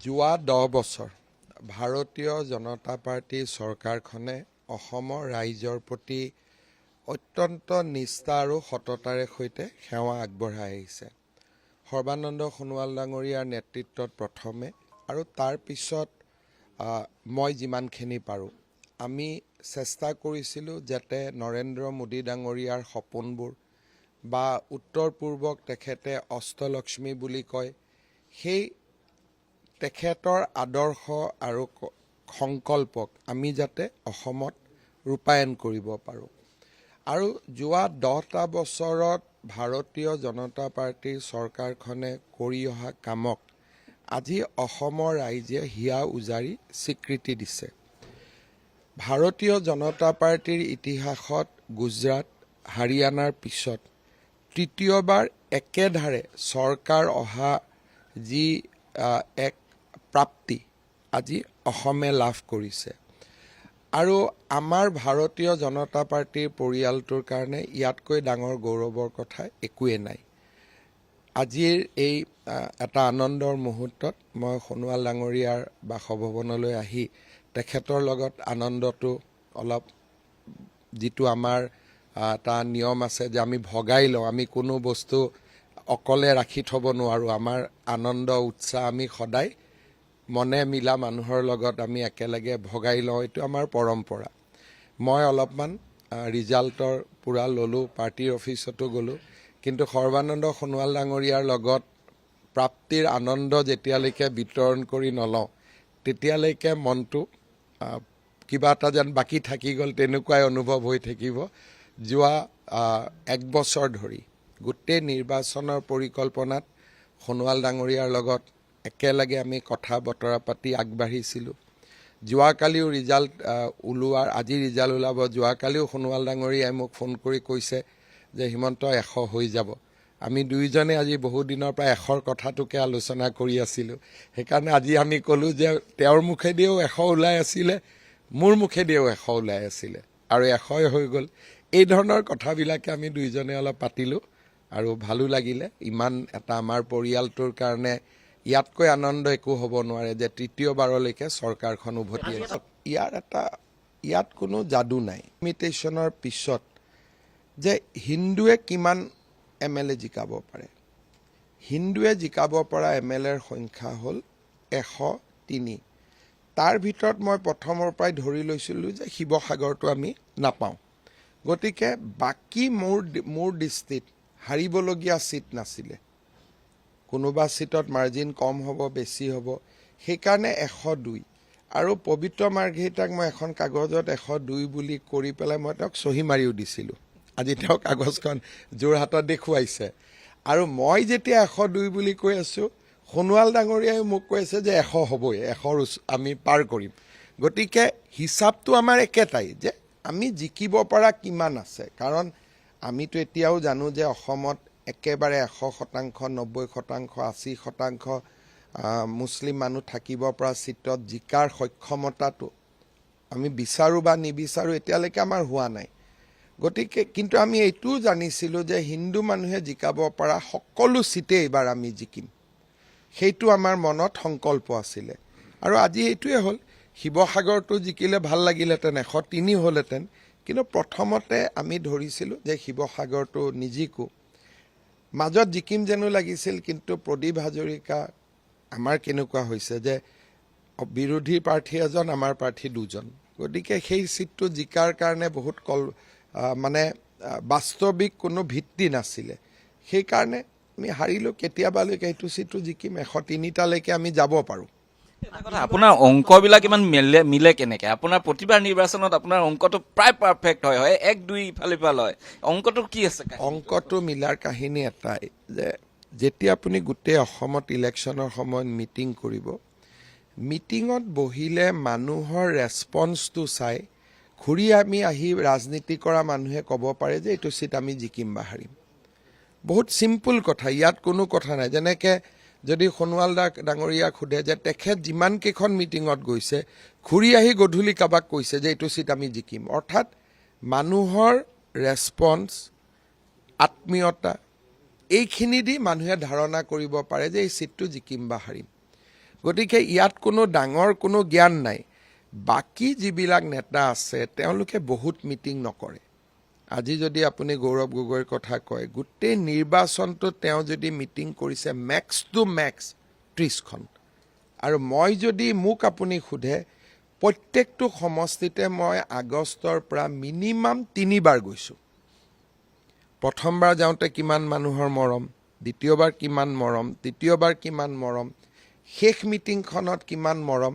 যোৱা 10 বছৰ ভাৰতীয় জনতা পাৰ্টি চৰকাৰখনে অসমৰ ৰাইজৰ প্ৰতি অত্যন্ত নিষ্ঠা আৰু সততাৰে সৈতে সেৱা আগবঢ়াই আহিছে। সৰ্বানন্দ সোণোৱাল ডাঙৰীয়াৰ নেতৃত্বত প্ৰথমে আৰু তাৰ পিছত মই যিমানখিনি পাৰোঁ আমি চেষ্টা কৰিছিলোঁ যাতে নৰেন্দ্ৰ মোদী ডাঙৰীয়াৰ সপোনবোৰ বা উত্তৰ পূৰ্বক তেখেতে অষ্টলক্ষ্মী বুলি কয় সেই তেখেতৰ আদৰ্শ আৰু সংকল্পক আমি যাতে অসমত ৰূপায়ণ কৰিব পাৰোঁ। আৰু যোৱা 10টা বছৰত ভাৰতীয় জনতা পাৰ্টিৰ চৰকাৰখনে কৰি অহা কামক আজি অসমৰ ৰাইজে হিয়া উজাৰি স্বীকৃতি দিছে। ভাৰতীয় জনতা পাৰ্টিৰ ইতিহাসত গুজৰাট হাৰিয়ানাৰ পিছত তৃতীয়বাৰ একেধাৰে চৰকাৰ অহা যি এক প্ৰাপ্তি আজি অসমে লাভ কৰিছে। আৰু আমাৰ ভাৰতীয় জনতা পাৰ্টিৰ পৰিয়ালটোৰ কাৰণে ইয়াতকৈ ডাঙৰ গৌৰৱৰ কথা একোৱেই নাই। আজিৰ এই এটা আনন্দৰ মুহূৰ্তত মই সোণোৱাল ডাঙৰীয়াৰ বাসভৱনলৈ আহি তেখেতৰ লগত আনন্দটো অলপ যিটো আমাৰ এটা নিয়ম আছে যে আমি ভগাই লওঁ, আমি কোনো বস্তু অকলে ৰাখি থ'ব নোৱাৰোঁ। আমাৰ আনন্দ উৎসাহ আমি সদায় মনে মিলা মানুহৰ লগত আমি একেলগে ভগাই লওঁ, এইটো আমাৰ পৰম্পৰা। মই অলপমান ৰিজাল্টৰ পূৰা ল'লোঁ, পাৰ্টিৰ অফিচতো গ'লোঁ, কিন্তু সৰ্বানন্দ সোণোৱাল ডাঙৰীয়াৰ লগত প্ৰাপ্তিৰ আনন্দ যেতিয়ালৈকে বিতৰণ কৰি নলওঁ তেতিয়ালৈকে মনটো কিবা এটা যেন বাকী থাকি গ'ল তেনেকুৱাই অনুভৱ হৈ থাকিব। যোৱা 1 বছৰ ধৰি গোটেই নিৰ্বাচনৰ পৰিকল্পনাত সোণোৱাল ডাঙৰীয়াৰ লগত একেলগে আমি কথা বতৰা পাতি আগবাঢ়িছিলোঁ। যোৱাকালিও ৰিজাল্ট ওলোৱাৰ আজি ৰিজাল্ট ওলাব, যোৱাকালিও সোণোৱাল ডাঙৰীয়াই মোক ফোন কৰি কৈছে যে হিমন্ত 100 হৈ যাব। আমি দুয়োজনে আজি বহু দিনৰ পৰা 100ৰ কথাটোকে আলোচনা কৰি আছিলোঁ। সেইকাৰণে আজি আমি ক'লোঁ যে তেওঁৰ মুখেদিও 100 ওলাই আছিলে, মোৰ মুখেদিও 100 ওলাই আছিলে আৰু 100 হৈ গ'ল। এই ধৰণৰ কথাবিলাকে আমি দুয়োজনে অলপ পাতিলোঁ আৰু ভালো লাগিলে। ইমান এটা আমাৰ পৰিয়ালটোৰ কাৰণে ইয়াতকৈ আনন্দ একো হ'ব নোৱাৰে যে তৃতীয়বাৰলৈকে চৰকাৰখন উভতি আহিছে। ইয়াত কোনো যাদু নাই। ইমিটেশ্যনৰ পিছত যে হিন্দুৱে কিমান MLA জিকাব পাৰে, হিন্দুৱে জিকাব পৰা MLAৰ সংখ্যা হ'ল 103। তাৰ ভিতৰত মই প্ৰথমৰ পৰাই ধৰি লৈছিলোঁ যে শিৱসাগৰটো আমি নাপাওঁ। গতিকে বাকী মোৰ দৃষ্টিত হাৰিবলগীয়া ছিট নাছিলে। কোনোবা ছিটত মাৰ্জিন কম হ'ব, বেছি হ'ব, সেইকাৰণে 102। আৰু পবিত্ৰ মাৰ্ঘেৰিটাক মই এখন কাগজত 102 বুলি কৰি পেলাই মই তেওঁক চহী মাৰিও দিছিলোঁ। আজি তেওঁ কাগজখন যোৰহাটত দেখুৱাইছে। আৰু মই যেতিয়া 102 বুলি কৈ আছোঁ, সোণোৱাল ডাঙৰীয়াই মোক কৈ আছে যে 100 হ'বই, 100 আমি পাৰ কৰিম। গতিকে হিচাপটো আমাৰ একেটাই যে আমি জিকিব পৰা কিমান আছে। কাৰণ আমিতো এতিয়াও জানো যে অসমত একেবাৰে 100%, 90%, 80% মুছলিম মানুহ থাকিব পৰা ছিটত জিকাৰ সক্ষমতাটো আমি বিচাৰোঁ বা নিবিচাৰোঁ এতিয়ালৈকে আমাৰ হোৱা নাই। গতিকে কিন্তু আমি এইটোও জানিছিলোঁ যে হিন্দু মানুহে জিকাব পৰা সকলো ছিটেই এইবাৰ আমি জিকিম, সেইটো আমাৰ মনত সংকল্প আছিলে। আৰু আজি এইটোৱে হ'ল, শিৱসাগৰটো জিকিলে ভাল লাগিলেহেঁতেন, 103 হ'লহেঁতেন, কিন্তু প্ৰথমতে আমি ধৰিছিলোঁ যে শিৱসাগৰটো নিজিকো। মাজত জিকিম যেনো লাগিছিল, কিন্তু প্ৰদীপ হাজৰিকা আমাৰ কেনেকুৱা হৈছে যে বিৰোধী প্ৰাৰ্থী এজন, আমাৰ প্ৰাৰ্থী 2জন। গতিকে সেই ছিটটো জিকাৰ কাৰণে বহুত বাস্তৱিক কোনো ভিত্তি নাছিলে। সেইকাৰণে আমি হাৰিলোঁ। কেতিয়াবালৈকে সেইটো ছিটটো জিকিম, 103টালৈকে আমি যাব পাৰোঁ। আপোনাৰ অংকবিলাক ইমান মিলে কেনেকে? আপোনাৰ প্ৰতিবাৰ নিৰ্বাচনত আপোনাৰ অংকটো প্ৰায় পাৰফেক্ট হয়, 1-2 ইফাল সিফাল হয়, অংকটো কি আছে? অংকটো মিলাৰ কাহিনী এটাই যে যেতিয়া আপুনি গোটেই অসমত ইলেকশ্যনৰ সময়ত মিটিং কৰিব, মিটিঙত বহিলে মানুহৰ ৰেছপন্সটো চাই ঘূৰি আমি আহি ৰাজনীতি কৰা মানুহে ক'ব পাৰে যে এইটো ছিট আমি জিকিম বা হাৰিম। বহুত চিম্পুল কথা, ইয়াত কোনো কথা নাই। যেনেকৈ যদি সোণোৱাল ডাঙৰীয়াক সোধে যে তেখেত যিমানকেইখন মিটিঙত গৈছে, ঘূৰি আহি গধূলি কাৰোবাক কৈছে যে এইটো ছিট আমি জিকিম। অৰ্থাৎ মানুহৰ ৰেছপন্স, আত্মীয়তা, এইখিনি দি মানুহে ধাৰণা কৰিব পাৰে যে এই ছিটটো জিকিম বা হাৰিম। গতিকে ইয়াত কোনো ডাঙৰ কোনো জ্ঞান নাই বাকী যিবিলাক নেতা আছে তেওঁলোকে বহুত মিটিং নকৰে আজি যদি আপুনি গৌৰৱ গগৈৰ কথা কয় গোটেই নিৰ্বাচনটো তেওঁ যদি মিটিং কৰিছে মেক্স টু মেক্স 30খন আৰু মই যদি মোক আপুনি সোধে প্ৰত্যেকটো সমষ্টিতে মই আগষ্টৰ পৰা মিনিমাম 3বাৰ গৈছোঁ প্ৰথমবাৰ যাওঁতে কিমান মানুহৰ মৰম দ্বিতীয়বাৰ কিমান মৰম তৃতীয়বাৰ কিমান মৰম শেষ মিটিংখনত কিমান মৰম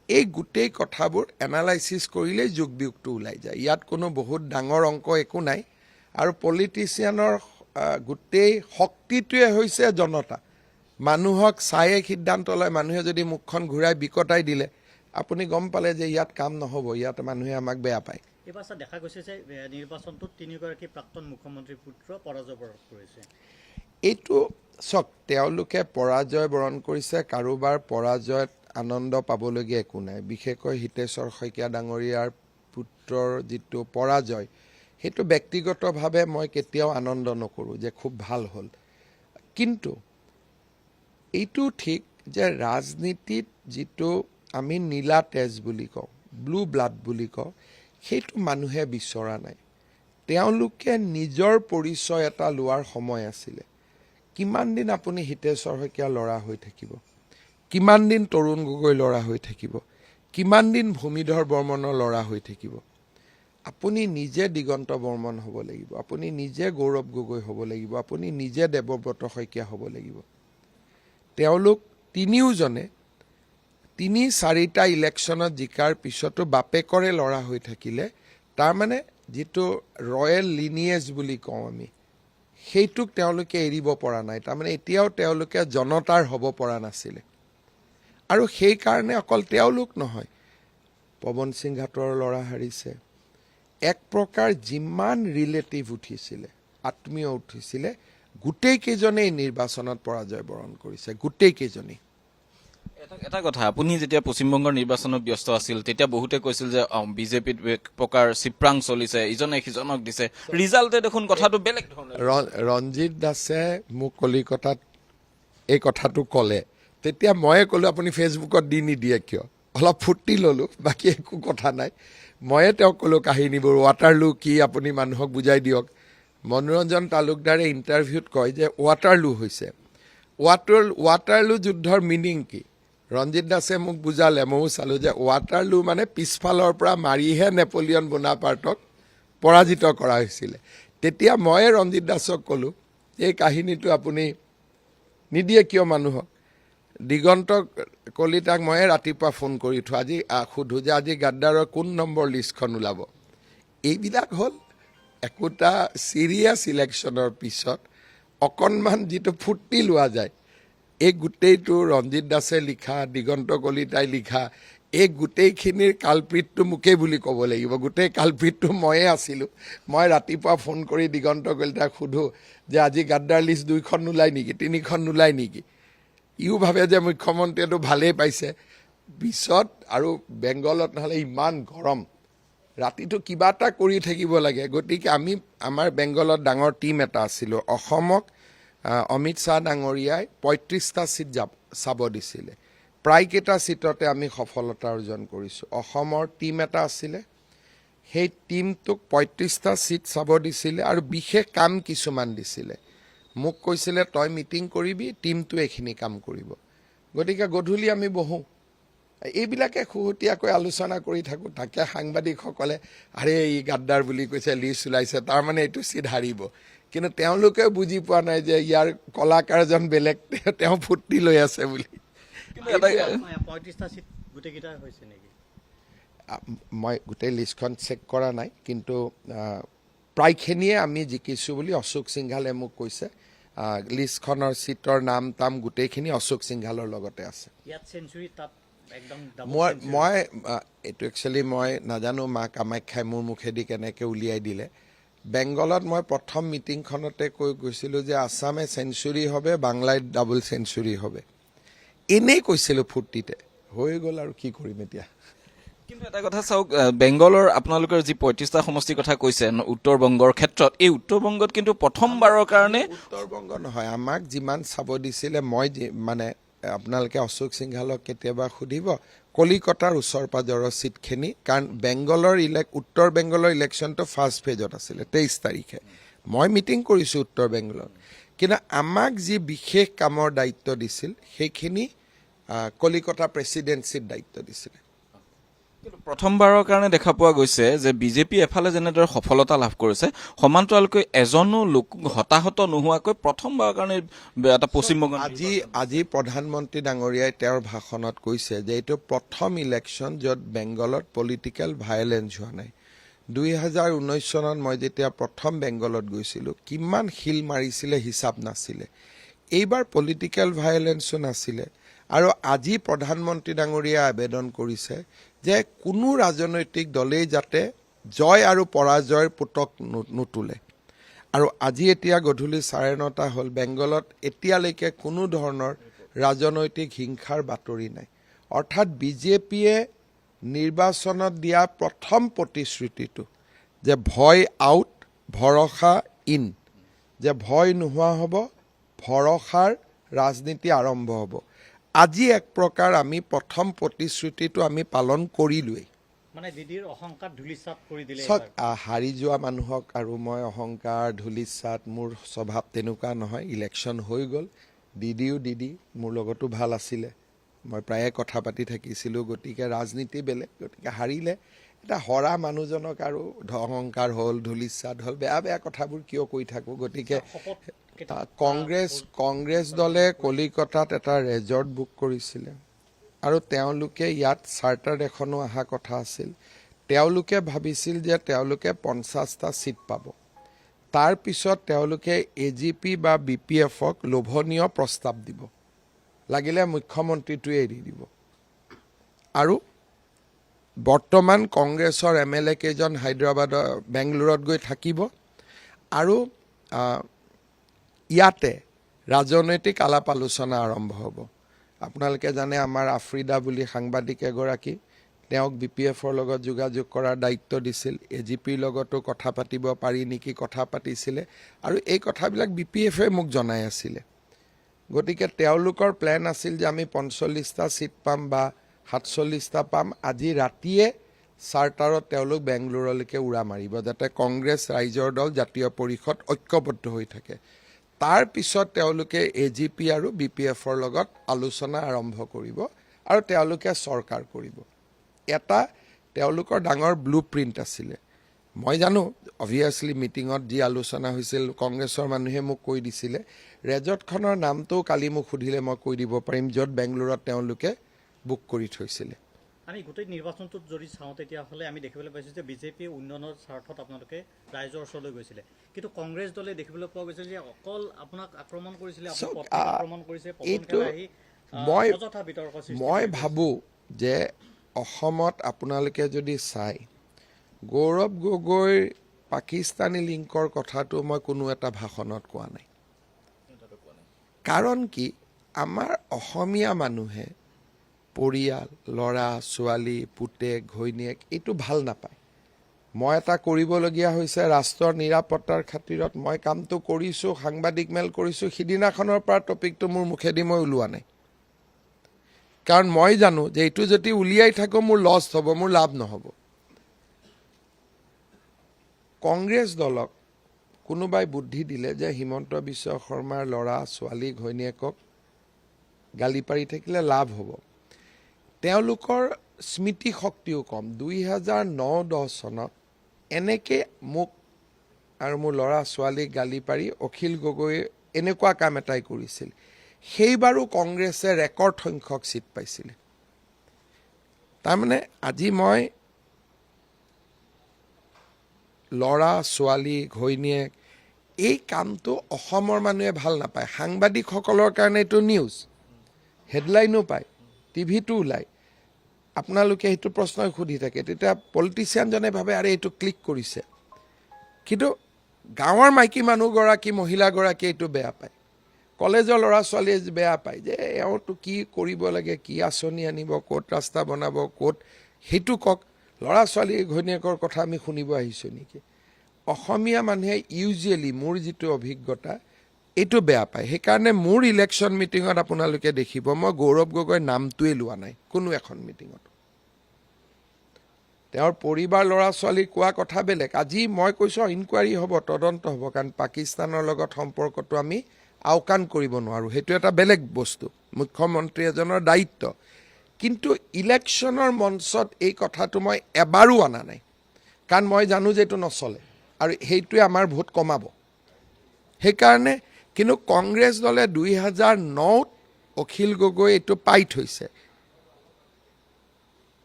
এই গোটেই কথাবোৰ এনালাইসিস কৰিলে যোগ বিয়োগটো ওলাই যায় ইয়াত কোনো বহুত ডাঙৰ অংক একো নাই আৰু পলিটিচিয়ানৰ গোটেই শক্তিটোৱে হৈছে জনতা মানুহক চায়ে সিদ্ধান্ত লয় মানুহে যদি মুখখন ঘূৰাই বিকটাই দিলে আপুনি গম পালে যে ইয়াত কাম নহব ইয়াত মানুহে আমাক বেয়া পায় এবাৰ দেখা গৈছে যে নিৰ্বাচনটোত তিনিগৰাকী প্ৰাক্তন মুখ্যমন্ত্ৰীৰ পুত্ৰ পৰাজয় বৰণ কৰিছে এইটো চক তেওঁলোকে পৰাজয় বৰণ কৰিছে কাৰোবাৰ পৰাজয়ত আনন্দ পাবলগীয়া একো নাই বিশেষকৈ হিতেশ্বৰ শইকীয়া ডাঙৰীয়াৰ পুত্ৰৰ যিটো পৰাজয় সেইটো ব্যক্তিগতভাৱে মই কেতিয়াও আনন্দ নকৰোঁ যে খুব ভাল হ'ল কিন্তু এইটো ঠিক যে ৰাজনীতিত যিটো আমি নীলা তেজ বুলি কওঁ ব্লু ব্লাড বুলি কওঁ সেইটো মানুহে বিচৰা নাই তেওঁলোকে নিজৰ পৰিচয় এটা লোৱাৰ সময় আছিলে কিমান দিন আপুনি হিতেশ্বৰ শইকীয়া ল'ৰা হৈ থাকিব কিমান দিন তৰুণ গগৈ ল'ৰা হৈ থাকিব কিমান দিন ভূমিধৰ বৰ্মনৰ ল'ৰা হৈ থাকিব আপুনি নিজে দিগন্ত বৰ্মন হ'ব লাগিব আপুনি নিজে গৌৰৱ গগৈ হ'ব লাগিব আপুনি নিজে দেৱব্ৰত শইকীয়া হ'ব লাগিব তেওঁলোক তিনিওজনে 3-4টা ইলেকশ্যনত জিকাৰ পিছতো বাপেকৰে ল'ৰা হৈ থাকিলে তাৰ মানে যিটো ৰয়েল লিনিয়েজ বুলি কওঁ আমি সেইটোক তেওঁলোকে এৰিব পৰা নাই তাৰমানে এতিয়াও তেওঁলোকে জনতাৰ হ'ব পৰা নাছিলে আৰু সেই কাৰণে অকল তেওঁলোক নহয় পৱন সিং ঘাটৰ ল'ৰা হাৰিছে এক প্ৰকাৰ যিমান ৰিলেটিভ উঠিছিলে আত্মীয় উঠিছিলে গোটেই কেইজনেই নিৰ্বাচনত পৰাজয় বৰণ কৰিছে গোটেই কেইজনেই এটা কথা আপুনি যেতিয়া পশ্চিমবংগৰ নিৰ্বাচনত ব্যস্ত আছিল তেতিয়া বহুতে কৈছিল যে বিজেপিত এক প্ৰকাৰ চিপ্ৰাং চলিছে ইজনে সিজনক দিছে ৰিজাল্টে দেখোন কথাটো বেলেগ ধৰণে ৰঞ্জিত দাসে মোক কলিকতাত এই কথাটো ক'লে তেতিয়া ময়ে ক'লো আপুনি ফেচবুকত দি নিদিয়ে কিয় অলপ ফূৰ্তি ল'লো বাকী একো কথা নাই ময়ে তেওঁক ক'লো কাহিনীবোৰ ৱাটাৰলু কি আপুনি মানুহক বুজাই দিয়ক মনোৰঞ্জন তালুকদাৰে ইণ্টাৰভিউত কয় যে ৱাটাৰলু হৈছে ৱাটাৰলু যুদ্ধৰ মিনিং কি ৰঞ্জিত দাসে মোক বুজালে ময়ো চালোঁ যে ৱাটাৰলু মানে পিছফালৰ পৰা মাৰিহে নেপলিয়ন বোনাপাৰ্টক পৰাজিত কৰা হৈছিলে তেতিয়া ময়ে ৰঞ্জিত দাসক ক'লোঁ এই কাহিনীটো আপুনি নিদিয়ে কিয় মানুহক দিগন্ত কলিতাক ময়ে ৰাতিপুৱা ফোন কৰি থওঁ আজি সোধোঁ যে আজি গাদ্দাৰৰ কোন নম্বৰ লিষ্টখন ওলাব এইবিলাক হ'ল একোটা চিৰিয়াছ ইলেকশ্যনৰ পিছত অকণমান যিটো ফূৰ্তি লোৱা যায় এই গোটেইটো ৰঞ্জিত দাসে লিখা দিগন্ত কলিতাই লিখা এই গোটেইখিনিৰ কালপ্ৰিতটো মোকেই বুলি ক'ব লাগিব গোটেই কালপ্ৰিতটো ময়ে আছিলোঁ মই ৰাতিপুৱা ফোন কৰি দিগন্ত কলিতাক সোধোঁ যে আজি গাদ্দাৰ লিষ্ট 2খন নোলায় নেকি 3খন নোলায় নেকি ইও ভাবে যে মুখ্যমন্ত্ৰীয়েতো ভালেই পাইছে পিছত আৰু বেংগলত নহ'লে ইমান গৰম ৰাতিটো কিবা এটা কৰি থাকিব লাগে গতিকে আমি আমাৰ বেংগলত ডাঙৰ টীম এটা আছিলোঁ অসমক অমিত শ্বাহ ডাঙৰীয়াই 35টা চিট চাব দিছিলে প্ৰায়কেইটা চিটতে আমি সফলতা অৰ্জন কৰিছোঁ অসমৰ টীম এটা আছিলে সেই টীমটোক 35টা চিট চাব দিছিলে আৰু বিশেষ কাম কিছুমান দিছিলে মোক কৈছিলে তই মিটিং কৰিবি টীমটো এইখিনি কাম কৰিব গতিকে গধূলি আমি বহোঁ এইবিলাকে খুহুতীয়াকৈ আলোচনা কৰি থাকোঁ তাকে সাংবাদিকসকলে আৰে এই গাদ্দাৰ বুলি কৈছে লিষ্ট ওলাইছে তাৰমানে এইটো চিট হাৰিব কিন্তু তেওঁলোকেও বুজি পোৱা নাই যে ইয়াৰ কলাকাৰজন বেলেগ তেওঁ ফূৰ্তি লৈ আছে বুলি 35টা চিট গোটেইকেইটা হৈছে নেকি মই গোটেই লিষ্টখন চেক কৰা নাই কিন্তু প্ৰায়খিনিয়ে আমি জিকিছোঁ বুলি অশোক সিংঘালে মোক কৈছে লিষ্টখনৰ চিটৰ নাম তাম গোটেইখিনি অশোক সিংঘালৰ লগতে আছে ইয়াত সেঞ্চুৰী তাত একদম মই এইটো একচুৱেলি মই নাজানো মা কামাখ্যাই মোৰ মুখেদি কেনেকৈ উলিয়াই দিলে বেংগলত মই প্ৰথম মিটিংখনতে কৈ গৈছিলোঁ যে আছামে চেঞ্চুৰী হবে বাংলাই ডাবল চেঞ্চুৰী হবে এনেই কৈছিলোঁ ফূৰ্তিতে হৈ গ'ল আৰু কি কৰিম এতিয়া কিন্তু এটা কথা চাওক বেংগলৰ আপোনালোকৰ যি 35টা সমষ্টিৰ কথা কৈছে উত্তৰ বংগৰ ক্ষেত্ৰত এই উত্তৰ বংগত কিন্তু প্ৰথমবাৰৰ কাৰণে উত্তৰ বংগ নহয় আমাক যিমান চাব দিছিলে মই মানে আপোনালোকে অশোক সিংহালক কেতিয়াবা সুধিব কলিকতাৰ ওচৰ পাজৰৰ চিটখিনি, কাৰণ বেংগলৰ উত্তৰ বেংগলৰ ইলেকশ্যনটো ফাৰ্ষ্ট ফেজত আছিলে 23 তাৰিখে। মই মিটিং কৰিছোঁ উত্তৰ বেংগলত, কিন্তু আমাক যি বিশেষ কামৰ দায়িত্ব দিছিল সেইখিনি কলিকতা প্ৰেচিডেঞ্চিত দায়িত্ব দিছিলে। কিন্তু প্ৰথমবাৰৰ কাৰণে দেখা পোৱা গৈছে যে বিজেপি এফালে যেনেদৰে সফলতা লাভ কৰিছে, সমান্তৰালকৈ এজনো লোক হতাহত নোহোৱাকৈ প্ৰথমবাৰৰ কাৰণে এটা পশ্চিমবংগ আজি প্ৰধানমন্ত্ৰী ডাঙৰীয়াই তেওঁৰ ভাষণত কৈছে যে এইটো প্ৰথম ইলেকশ্যন য'ত বেংগলত পলিটিকেল ভায়লেঞ্চ হোৱা নাই। 2019 চনত মই যেতিয়া প্ৰথম বেংগলত গৈছিলোঁ কিমান শিল মাৰিছিলে হিচাপ নাছিলে। এইবাৰ পলিটিকেল ভায়লেঞ্চো নাছিলে। আৰু আজি প্ৰধানমন্ত্ৰী ডাঙৰীয়াই আবেদন কৰিছে যে কোনো ৰাজনৈতিক দলেই যাতে জয় আৰু পৰাজয়ৰ পুতক নুতুলে। আৰু আজি এতিয়া গধূলি 9:30 হ'ল, বেংগলত এতিয়ালৈকে কোনো ধৰণৰ ৰাজনৈতিক হিংসাৰ বাতৰি নাই। অৰ্থাৎ বিজেপিয়ে নিৰ্বাচনত দিয়া প্ৰথম প্ৰতিশ্ৰুতিটো যে ভয় আউট ভৰসা ইন, যে ভয় নোহোৱা হ'ব, ভৰসাৰ ৰাজনীতি আৰম্ভ হ'ব। আজি এক প্ৰকাৰ আমি প্ৰথম প্ৰতিশ্ৰুতিটো আমি পালন কৰিলোৱেই। মানে দিদিৰ অহংকাৰ ধূলিসাৎ কৰি দিলে। চাওক, হাৰি যোৱা মানুহক আৰু মই অহংকাৰ ধূলিসাৎ, মোৰ স্বভাৱ তেনেকুৱা নহয়। ইলেকশ্যন হৈ গ'ল, দিদিও দিদি মোৰ লগতো ভাল আছিলে, মই প্ৰায়ে কথা পাতি থাকিছিলোঁ। গতিকে ৰাজনীতি বেলেগ, গতিকে হাৰিলে এটা হৰা মানুহজনক আৰু অহংকাৰ হ'ল, ধূলিসাৎ হ'ল, বেয়া বেয়া কথাবোৰ কিয় কৈ থাকোঁ। গতিকে কংগ্ৰেছ দলে কলিকতাত এটা ৰেজৰ্ট বুক কৰিছিলে আৰু তেওঁলোকে ইয়াত চাৰ্টাৰ এখনো অহা কথা আছিল। তেওঁলোকে ভাবিছিল যে তেওঁলোকে 50টা ছিট পাব। তাৰ পিছত তেওঁলোকে AGP বা BPFক লোভনীয় প্ৰস্তাৱ দিব, লাগিলে মুখ্যমন্ত্ৰীটোৱে এৰি দিব। আৰু বৰ্তমান কংগ্ৰেছৰ MLA কেইজন বেংগলোৰত গৈ থাকিব আৰু ইয়াতে ৰাজনৈতিক আলাপ আলোচনা আৰম্ভ হ'ব। আপোনালোকে জানে আমাৰ আফ্ৰিদা বুলি সাংবাদিক এগৰাকী, তেওঁক BPFৰ লগত যোগাযোগ কৰাৰ দায়িত্ব দিছিল। AGPৰ লগতো কথা পাতিব পাৰি নেকি কথা পাতিছিলে আৰু এই কথাবিলাক BPFে মোক জনাই আছিলে। গতিকে তেওঁলোকৰ প্লেন আছিল যে আমি 45টা ছিট পাম বা 47টা পাম। আজি ৰাতিয়ে চাৰ্টাৰত তেওঁলোক বেংগলোৰলৈকে উৰা মাৰিব, যাতে কংগ্ৰেছ ৰাইজৰ দল জাতীয় পৰিষদ ঐক্যবদ্ধ হৈ থাকে। তাৰ পিছত তেওঁলোকে AGP আৰু BPFৰ লগত আলোচনা আৰম্ভ কৰিব আৰু তেওঁলোকে চৰকাৰ কৰিব। এটা তেওঁলোকৰ ডাঙৰ ব্লু প্ৰিণ্ট আছিলে। মই জানো অভিয়াছলি মিটিঙত যি আলোচনা হৈছিল কংগ্ৰেছৰ মানুহে মোক কৈ দিছিলে। ৰেজৰ্টখনৰ নামটোও কালি মোক সুধিলে মই কৈ দিব পাৰিম, য'ত বেংগলোৰত তেওঁলোকে বুক কৰি থৈছিলে। আমি গোটেই নিৰ্বাচনটোত যদি চাওঁ তেতিয়াহ'লে আমি দেখিবলৈ পাইছোঁ যে বিজেপি উন্নয়নৰ স্বাৰ্থত আপোনালোকে ৰাইজৰ ওচৰলৈ গৈছিলে, কিন্তু কংগ্ৰেছ দলে দেখিবলৈ পোৱা গৈছিল যে অকল আপোনাক আক্ৰমণ কৰিছিলে, আক্ৰমণ কৰিছে। মই ভাবোঁ যে অসমত আপোনালোকে যদি চাই, গৌৰৱ গগৈৰ পাকিস্তানী লিংকৰ কথাটো মই কোনো এটা ভাষণত কোৱা নাই। কাৰণ কি, আমাৰ অসমীয়া মানুহে পৰিয়াল, ল'ৰা ছোৱালী, পুতেক ঘৈণীয়েক এইটো ভাল নাপায়। মই এটা কৰিবলগীয়া হৈছে ৰাষ্ট্ৰৰ নিৰাপত্তাৰ খাতিৰত, মই কামটো কৰিছোঁ, সাংবাদিক মেল কৰিছোঁ, সিদিনাখনৰ পৰা টপিকটো মোৰ মুখেদি মই ওলোৱা নাই। কাৰণ মই জানো যে এইটো যদি উলিয়াই থাকোঁ মোৰ লছ হ'ব, মোৰ লাভ নহ'ব। কংগ্ৰেছ দলক কোনোবাই বুদ্ধি দিলে যে হিমন্ত বিশ্ব শৰ্মাৰ ল'ৰা ছোৱালী ঘৈণীয়েকক গালি পাৰি থাকিলে লাভ হ'ব। তেওঁলোকৰ স্মৃতি শক্তিও কম। 2009-10 চনত এনেকৈ মোক আৰু মোৰ ল'ৰা ছোৱালীক গালি পাৰি অখিল গগৈ এনেকুৱা কাম এটাই কৰিছিল। সেইবাৰো কংগ্ৰেছে ৰেকৰ্ড সংখ্যক ছিট পাইছিলে। তাৰমানে আজি মই ল'ৰা ছোৱালী ঘৈণীয়েক এই কামটো অসমৰ মানুহে ভাল নাপায়। সাংবাদিকসকলৰ কাৰণে এইটো নিউজ, হেডলাইনো পায়, টিভিটো ওলায়। আপোনালোকে সেইটো প্ৰশ্নই সুধি থাকে, তেতিয়া পলিটিচিয়ানজনে ভাবে আৰে এইটো ক্লিক কৰিছে। কিন্তু গাঁৱৰ মাইকী মানুহগৰাকী মহিলাগৰাকীয়ে এইটো বেয়া পায়, কলেজৰ ল'ৰা ছোৱালীয়ে বেয়া পায় যে এওঁটো কি কৰিব লাগে, কি আঁচনি আনিব, ক'ত ৰাস্তা বনাব, ক'ত সেইটো কওক, ল'ৰা ছোৱালী ঘৈণীয়েকৰ কথা আমি শুনিব আহিছোঁ নেকি? অসমীয়া মানুহে ইউজুৱেলি মোৰ যিটো অভিজ্ঞতা এইটো বেয়া পায়। সেইকাৰণে মোৰ ইলেকশ্যন মিটিঙত আপোনালোকে দেখিব মই গৌৰৱ গগৈৰ নামটোৱে লোৱা নাই কোনো এখন মিটিঙত। তেওঁৰ পৰিবাৰ ল'ৰা ছোৱালী কোৱা কথা বেলেগ। আজি মই কৈছোঁ ইনকুৱাৰী হ'ব, তদন্ত হ'ব, কাৰণ পাকিস্তানৰ লগত সম্পৰ্কটো আমি আওকাণ কৰিব নোৱাৰোঁ, সেইটো এটা বেলেগ বস্তু, মুখ্যমন্ত্ৰী এজনৰ দায়িত্ব। কিন্তু ইলেকশ্যনৰ মঞ্চত এই কথাটো মই এবাৰো অনা নাই, কাৰণ মই জানো যে এইটো নচলে আৰু সেইটোৱে আমাৰ ভোট কমাব। সেইকাৰণে কিন্তু কংগ্ৰেছ দলে 2009ত অখিল গগৈ এইটো পাই থৈছে,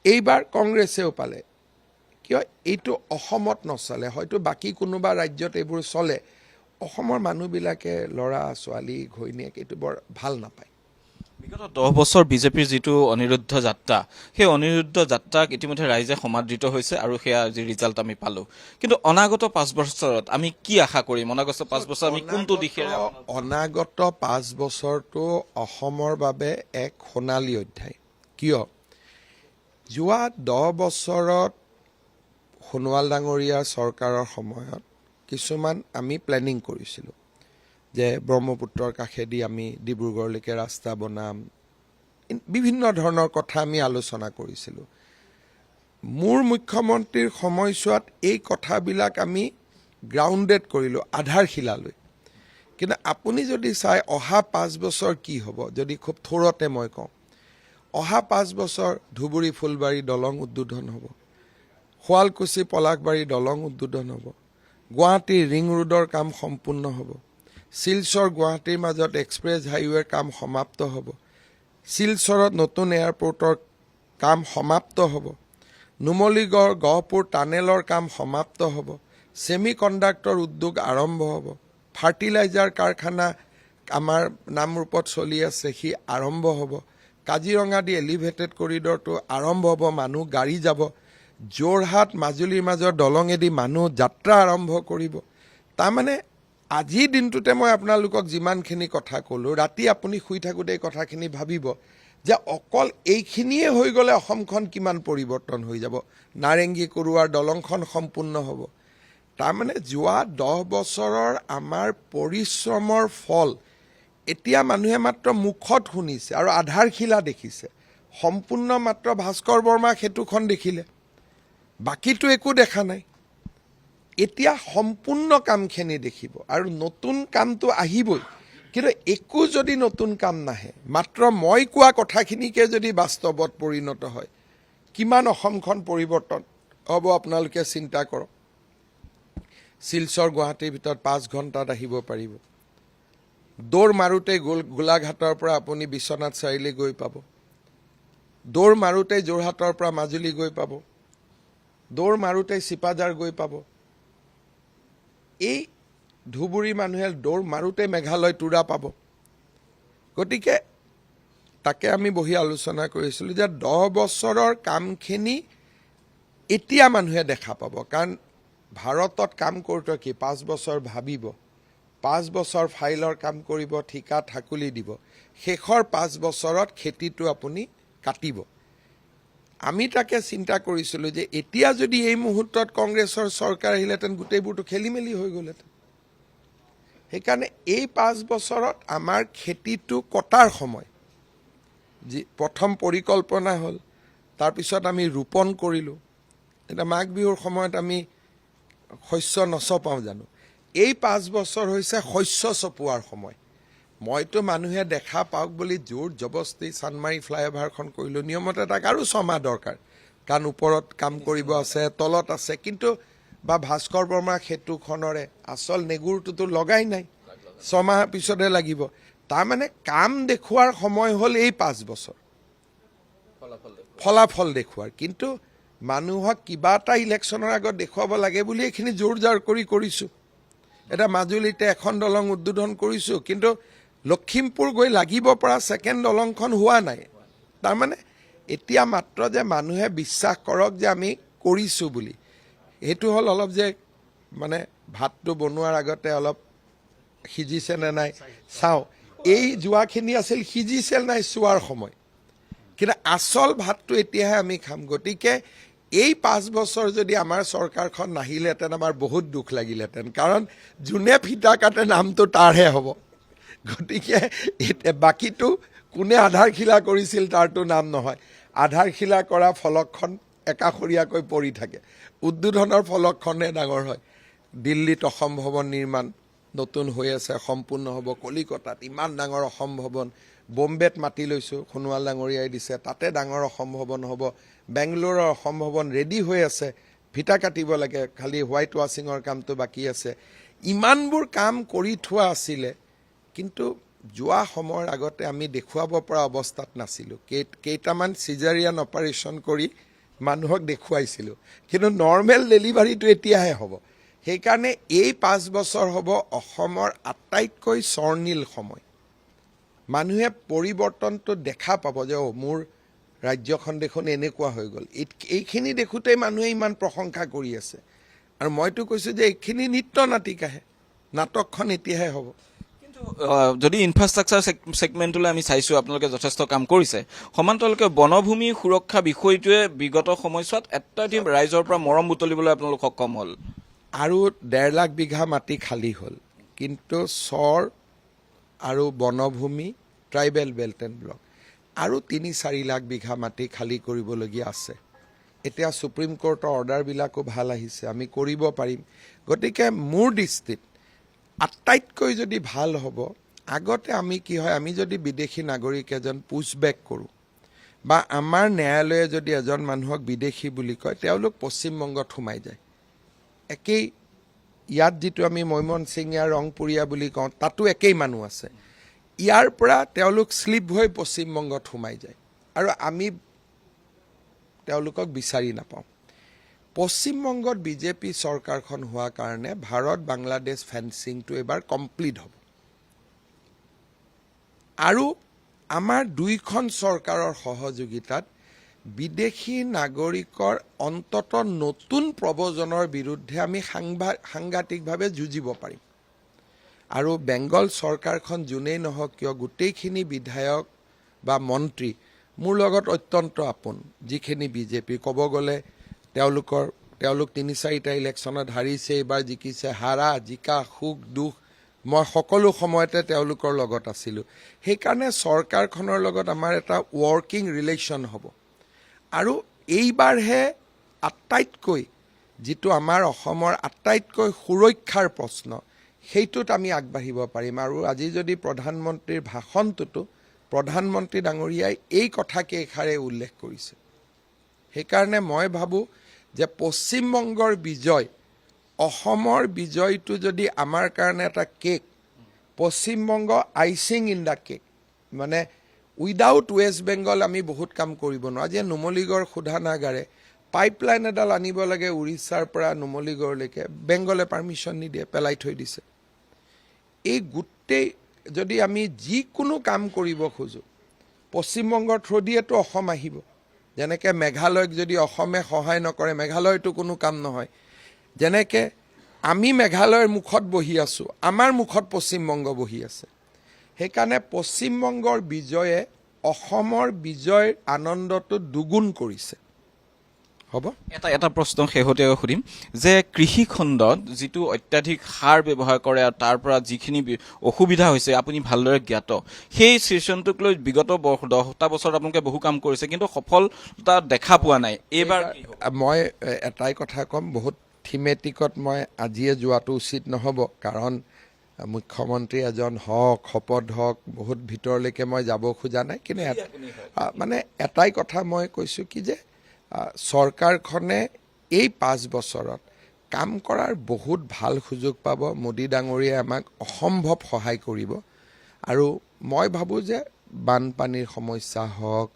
এইবাৰ কংগ্ৰেছেও পালে। কিয় এইটো অসমত নচলে, হয়তো বাকী কোনোবা ৰাজ্যত এইবোৰ চলে, অসমৰ মানুহবিলাকে ল'ৰা ছোৱালী ঘৈণীয়েক এইটো বৰ ভাল নাপায়। বিগত 10 বছৰ বিজেপিৰ যিটো অনিৰুদ্ধ যাত্ৰা, সেই অনিৰুদ্ধ যাত্ৰাক ইতিমধ্যে ৰাইজে সমাদৃত হৈছে আৰু সেয়া যি ৰিজাল্ট আমি পালোঁ। কিন্তু অনাগত 5 বছৰত আমি কি আশা কৰিম? অনাগত 5 বছৰ আমি কোনটো দিশেৰে? অনাগত 5 বছৰটো অসমৰ বাবে এক সোণালী অধ্যায়। কিয় যোৱা 10 বছৰত সোণোৱাল ডাঙৰীয়াৰ চৰকাৰৰ সময়ত কিছুমান আমি প্লেনিং কৰিছিলোঁ যে ব্ৰহ্মপুত্ৰৰ কাষেদি আমি ডিব্ৰুগড়লৈকে ৰাস্তা বনাম, বিভিন্ন ধৰণৰ কথা আমি আলোচনা কৰিছিলোঁ। মোৰ মুখ্যমন্ত্ৰীৰ সময়ছোৱাত এই কথাবিলাক আমি গ্ৰাউণ্ডেড কৰিলোঁ, আধাৰশিলালৈ। কিন্তু আপুনি যদি চাই অহা 5 বছৰ কি হ'ব, যদি খুব থোৰতে মই কওঁ, অহা 5 বছৰ ধুবুৰী ফুলবাৰী দলং উদ্বোধন হ'ব, শুৱালকুছি পলাশবাৰী দলং উদ্বোধন হ'ব, গুৱাহাটীৰ ৰিং ৰোডৰ কাম সম্পূৰ্ণ হ'ব, শিলচৰ গুৱাহাটীৰ মাজত এক্সপ্ৰেছ হাইৱেৰ কাম সমাপ্ত হ'ব, শিলচৰত নতুন এয়াৰপৰ্টৰ কাম সমাপ্ত হ'ব, নুমলীগড় গহপুৰ টানেলৰ কাম সমাপ্ত হ'ব, ছেমি কণ্ডাক্টৰ উদ্যোগ আৰম্ভ হ'ব, ফাৰ্টিলাইজাৰ কাৰখানা আমাৰ নামৰূপত চলি আছে সি আৰম্ভ হ'ব, কাজিৰঙা দি এলিভেটেড কৰিডৰটো আৰম্ভ হ'ব, মানুহ গাড়ী যাব, যোৰহাট মাজুলীৰ মাজৰ দলঙেদি মানুহ যাত্ৰা আৰম্ভ কৰিব। তাৰমানে আজিৰ দিনটোতে মই আপোনালোকক যিমানখিনি কথা ক'লোঁ, ৰাতি আপুনি শুই থাকোঁতে এই কথাখিনি ভাবিব যে অকল এইখিনিয়ে হৈ গ'লে অসমখন কিমান পৰিৱৰ্তন হৈ যাব। নাৰেংগী কৰোৱাৰ দলংখন সম্পূৰ্ণ হ'ব। তাৰমানে যোৱা 10 বছৰৰ আমাৰ পৰিশ্ৰমৰ ফল এতিয়া মানুহে মাত্ৰ মুখত শুনিছে আৰু আধাৰশিলা দেখিছে। সম্পূৰ্ণ মাত্ৰ ভাস্কৰ বৰ্মা সেতুখন দেখিলে, বাকীটো একো দেখা নাই। এতিয়া সম্পূৰ্ণ কামখিনি দেখিব আৰু নতুন কামটো আহিবই। কিন্তু একো যদি নতুন কাম নাহে, মাত্ৰ মই কোৱা কথাখিনিকে যদি বাস্তৱত পৰিণত হয়, কিমান অসমখন পৰিৱৰ্তন হ'ব আপোনালোকে চিন্তা কৰক। শিলচৰ গুৱাহাটীৰ ভিতৰত 5 ঘণ্টাত আহিব পাৰিব। দৌৰ মাৰোঁতে গোলাঘাটৰ পৰা আপুনি বিশ্বনাথ চাৰিআলি গৈ পাব, দৌৰ মাৰোঁতে যোৰহাটৰ পৰা মাজুলী গৈ পাব, দৌৰ মাৰোঁতে চিপাঝাৰ গৈ পাব। এই ধুবুৰী মানুহে দৌৰ মাৰোঁতে মেঘালয় তুৰা পাব। গতিকে তাকে আমি বহি আলোচনা কৰিছিলোঁ যে 10 বছৰৰ কামখিনি এতিয়া মানুহে দেখা পাব। কাৰণ ভাৰতত কাম কৰোঁতে কি 5 বছৰ ভাবিব, 5 বছৰ ফাইলৰ কাম কৰিব, ঠিকা ঠাকুলি দিব, শেষৰ 5 বছৰত খেতিটো আপুনি কাটিব। আমি তাকে চিন্তা কৰিছিলোঁ যে এতিয়া যদি এই মুহূৰ্তত কংগ্ৰেছৰ চৰকাৰ আহিলেহেঁতেন গোটেইবোৰতো খেলি মেলি হৈ গ'লহেঁতেন। সেইকাৰণে এই 5 বছৰত আমাৰ খেতিটো কটাৰ সময়। যি প্ৰথম পৰিকল্পনা হ'ল, তাৰপিছত আমি ৰোপণ কৰিলোঁ। এতিয়া মাঘ বিহুৰ সময়ত আমি শস্য নচপাওঁ জানো? এই 5 বছৰ হৈছে শস্য চপোৱাৰ সময়। মইতো মানুহে দেখা পাওক বুলি জোৰ জবস্তি চানমাৰী ফ্লাইঅভাৰখন কৰিলোঁ। নিয়মতে তাক আৰু 6 মাহ দৰকাৰ, কাৰণ ওপৰত কাম কৰিব আছে, তলত আছে। কিন্তু বা ভাস্কৰ বৰ্মা সেতুখনৰে আচল নেগুৰটোতো লগাই নাই, 6 মাহ পিছতহে লাগিব। তাৰমানে কাম দেখুওৱাৰ সময় হ'ল এই 5 বছৰ, ফলাফল দেখুওৱাৰ। কিন্তু মানুহক কিবা এটা ইলেকশ্যনৰ আগত দেখুৱাব লাগে বুলি এইখিনি জোৰ জাৰ কৰিছোঁ। এতিয়া মাজুলীতে এখন দলং উদ্বোধন কৰিছোঁ, কিন্তু লখিমপুৰ গৈ লাগিব পৰা ছেকেণ্ড দলংখন হোৱা নাই। তাৰমানে এতিয়া মাত্ৰ যে মানুহে বিশ্বাস কৰক যে আমি কৰিছোঁ বুলি, সেইটো হ'ল অলপ যে মানে ভাতটো বনোৱাৰ আগতে অলপ সিজিছে নে নাই চাওঁ। এই যোৱাখিনি আছিল সিজিছে নাই চোৱাৰ সময়, কিন্তু আচল ভাতটো এতিয়াহে আমি খাম। গতিকে এই 5 বছৰ যদি আমাৰ চৰকাৰখন নাহিলেহেঁতেন আমাৰ বহুত দুখ লাগিলেহেঁতেন, কাৰণ যোনে ফিতা কাটে নামটো তাৰহে হ'ব। গতিকে বাকীটো কোনে আধাৰশিলা কৰিছিল তাৰতো নাম নহয়। আধাৰশিলা কৰা ফলকখন একাষৰীয়াকৈ পৰি থাকে, উদ্বোধনৰ ফলকখনে ডাঙৰ হয়। দিল্লীত অসম ভৱন নিৰ্মাণ নতুন হৈ আছে, সম্পূৰ্ণ হ'ব। কলিকতাত ইমান ডাঙৰ অসম ভৱন, বম্বেত মাতি লৈছোঁ, সোণোৱাল ডাঙৰীয়াই দিছে, তাতে ডাঙৰ অসম ভৱন হ'ব। বেংগলোৰৰ অসম ভৱন ৰেডি হৈ আছে, ভিটা কাটিব লাগে, খালি হোৱাইট ৱাশ্বিঙৰ কামটো বাকী আছে। ইমানবোৰ কাম কৰি থোৱা আছিলে, কিন্তু যোৱা সময়ৰ আগতে আমি দেখুৱাব পৰা অৱস্থাত নাছিলোঁ। কেইটামান চিজাৰিয়ান অপাৰেশ্যন কৰি মানুহক দেখুৱাইছিলোঁ, কিন্তু নৰ্মেল ডেলিভাৰীটো এতিয়াহে হ'ব। সেইকাৰণে এই 5 বছৰ হ'ব অসমৰ আটাইতকৈ স্বৰ্ণীল সময়। মানুহে পৰিৱৰ্তনটো দেখা পাব যে মোৰ ৰাজ্যখন দেখোন এনেকুৱা হৈ গ'ল। এইখিনি দেখোঁতেই মানুহে ইমান প্ৰশংসা কৰি আছে। আৰু মইতো কৈছোঁ যে এইখিনি নিত্য নাটিকাহে, নাটকখন এতিয়াহে হ'ব। কিন্তু যদি ইনফ্ৰাষ্ট্ৰাকচাৰ ছেগমেণ্টলৈ আমি চাইছোঁ, আপোনালোকে যথেষ্ট কাম কৰিছে। সমান্তৰালকৈ বনভূমি সুৰক্ষা বিষয়টোৱে বিগত সময়ছোৱাত অত্যাধিক ৰাইজৰ পৰা মৰম বুটলিবলৈ আপোনালোক সক্ষম হ'ল। আৰু 1.5 লাখ বিঘা মাটি খালী হ'ল, কিন্তু চৰ আৰু বনভূমি ট্ৰাইবেল বেল্ট এণ্ড ব্লক আৰু 3-4 লাখ বিঘা মাটি খালী কৰিবলগীয়া আছে। এতিয়া সুপ্ৰিম কোৰ্টৰ অৰ্ডাৰবিলাকো ভাল আহিছে, আমি কৰিব পাৰিম। গতিকে মোৰ দৃষ্টিত আটাইতকৈ যদি ভাল হ'ব, আগতে আমি কি হয়, আমি যদি বিদেশী নাগৰিক এজন পুছবেক কৰোঁ বা আমাৰ ন্যায়ালয়ে যদি এজন মানুহক বিদেশী বুলি কয়, তেওঁলোক পশ্চিমবংগত সোমাই যায়। একেই ইয়াত যিটো আমি মৈমনছিঙীয়া ৰংপুৰীয়া বুলি কওঁ, তাতো একেই মানুহ আছে। ইয়াৰ পৰা তেওঁলোক শ্লিপ হৈ পশ্চিমবংগত সোমাই যায় আৰু আমি তেওঁলোকক বিচাৰি নাপাওঁ। পশ্চিমবংগত বিজেপি চৰকাৰখন হোৱাৰ কাৰণে ভাৰত বাংলাদেশ ফেন্সিংটো এবাৰ কমপ্লিট হ'ব। আৰু আমাৰ দুইখন চৰকাৰৰ সহযোগিতাত বিদেশী নাগৰিকৰ অন্তত নতুন প্ৰব্ৰজনৰ বিৰুদ্ধে আমি সাংঘাতিকভাৱে যুঁজিব পাৰিম। আৰু বেংগল চৰকাৰখন যোনেই নহওক কিয়, গোটেইখিনি বিধায়ক বা মন্ত্ৰী মোৰ লগত অত্যন্ত আপোন। যিখিনি বিজেপি ক'ব গ'লে তেওঁলোক 3-4টা ইলেকশ্যনত হাৰিছে, এইবাৰ জিকিছে। হাৰা জিকা সুখ দুখ মই সকলো সময়তে তেওঁলোকৰ লগত আছিলোঁ। সেইকাৰণে চৰকাৰখনৰ লগত আমাৰ এটা ৱৰ্কিং ৰিলেশ্যন হ'ব। আৰু এইবাৰহে আটাইতকৈ যিটো আমাৰ অসমৰ আটাইতকৈ সুৰক্ষাৰ প্ৰশ্ন, সেইটোত আমি আগবাঢ়িব পাৰিম। আৰু আজি যদি প্ৰধানমন্ত্ৰীৰ ভাষণটোতো প্ৰধানমন্ত্ৰী ডাঙৰীয়াই এই কথাকেইষাৰে উল্লেখ কৰিছে। সেইকাৰণে মই ভাবোঁ যে পশ্চিমবংগৰ বিজয়, অসমৰ বিজয়টো যদি আমাৰ কাৰণে এটা cake, Paschimbanga icing in the cake, মানে উইদাউট ৱেষ্ট বেংগল আমি বহুত কাম কৰিব নোৱাৰোঁ। আজি নুমলীগড় শোধানাগাৰে পাইপলাইন এডাল আনিব লাগে উৰিষ্যাৰ পৰা নুমলীগড়লৈকে, বেংগলে পাৰ্মিশ্যন নিদিয়ে, পেলাই থৈ দিছে। এই গোটেই যদি আমি যিকোনো কাম কৰিব খোজোঁ, পশ্চিমবংগৰ থ্ৰুদিয়েতো অসম আহিব। যেনেকৈ মেঘালয়ক যদি অসমে সহায় নকৰে, মেঘালয়তো কোনো কাম নহয়। যেনেকৈ আমি মেঘালয়ৰ মুখত বহি আছোঁ, আমাৰ মুখত পশ্চিমবংগ বহি আছে। সেইকাৰণে পশ্চিমবংগৰ বিজয়ে অসমৰ বিজয়ৰ আনন্দটো দুগুণ কৰিছে। হ'ব। এটা প্ৰশ্ন শেহতীয়াকৈ সুধিম যে কৃষি খণ্ডত যিটো অত্যাধিক সাৰ ব্যৱহাৰ কৰে আৰু তাৰ পৰা যিখিনি অসুবিধা হৈছে আপুনি ভালদৰে জ্ঞাত, সেই চিচনটোক লৈ বিগত 10টা বছৰত আপোনালোকে বহু কাম কৰিছে, কিন্তু সফলতা দেখা পোৱা নাই। এইবাৰ মই এটাই কথা ক'ম, বহুত থিমেটিকত মই আজিয়ে যোৱাটো উচিত নহ'ব, কাৰণ মুখ্যমন্ত্ৰী এজন হওক, শপত হওক, বহুত ভিতৰলৈকে মই যাব খোজা নাই। কিন্তু মানে এটাই কথা মই কৈছোঁ কি যে চৰকাৰখনে এই 5 বছৰত কাম কৰাৰ বহুত ভাল সুযোগ পাব। মোদী ডাঙৰীয়াই আমাক অসম্ভৱ সহায় কৰিব। আৰু মই ভাবোঁ যে বানপানীৰ সমস্যা হওক,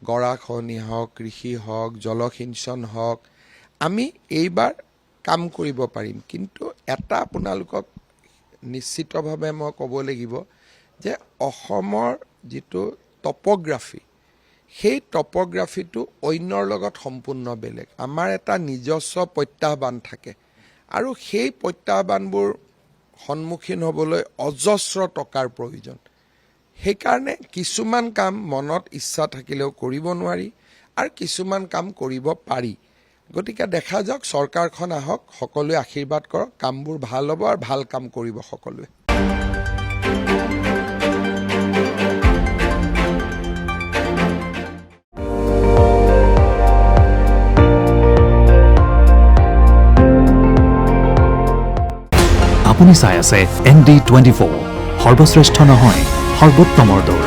গৰাখহনীয়া হওক, কৃষি হওক, জলসিঞ্চন হওক, আমি এইবাৰ কাম কৰিব পাৰিম। কিন্তু এটা আপোনালোকক নিশ্চিতভাৱে মই ক'ব লাগিব যে অসমৰ যিটো টপ'গ্ৰাফী, সেই টপ'গ্ৰাফীটো অন্যৰ লগত সম্পূৰ্ণ বেলেগ। আমাৰ এটা নিজস্ব প্ৰত্যাহ্বান থাকে আৰু সেই প্ৰত্যাহ্বানবোৰ সন্মুখীন হ'বলৈ অজস্ৰ টকাৰ প্ৰয়োজন। সেইকাৰণে কিছুমান কাম মনত ইচ্ছা থাকিলেও কৰিব নোৱাৰি আৰু কিছুমান কাম কৰিব পাৰি। গতিকে দেখা যাওক, চৰকাৰখন আহক, সকলোৱে আশীৰ্বাদ কৰক, কামবোৰ ভাল হ'ব আৰু ভাল কাম কৰিব সকলোৱে। আপুনি চাই আছে ND24 সৰ্বশ্ৰেষ্ঠ নহয় সৰ্বোত্তমৰ দৌৰ